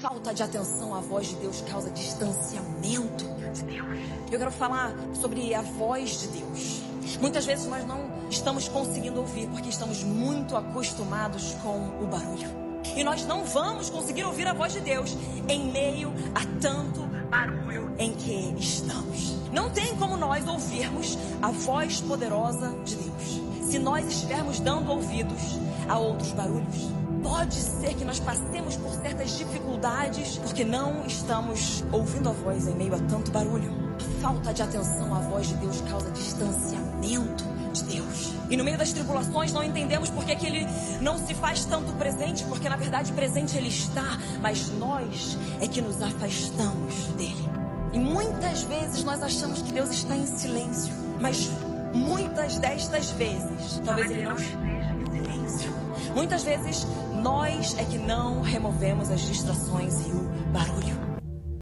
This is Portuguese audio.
falta de atenção à voz de Deus causa distanciamento de Deus. Eu quero falar sobre a voz de Deus. Muitas vezes nós não estamos conseguindo ouvir porque estamos muito acostumados com o barulho. E nós não vamos conseguir ouvir a voz de Deus em meio a tanto barulho em que estamos. Não tem como nós ouvirmos a voz poderosa de Deus se nós estivermos dando ouvidos a outros barulhos. Pode ser que nós passemos por certas dificuldades porque não estamos ouvindo a voz em meio a tanto barulho. A falta de atenção à voz de Deus causa distanciamento de Deus. E no meio das tribulações não entendemos porque que Ele não se faz tanto presente, porque na verdade presente Ele está, mas nós é que nos afastamos dEle. E muitas vezes nós achamos que Deus está em silêncio, mas muitas destas vezes talvez Ele não esteja em silêncio. Muitas vezes nós é que não removemos as distrações e o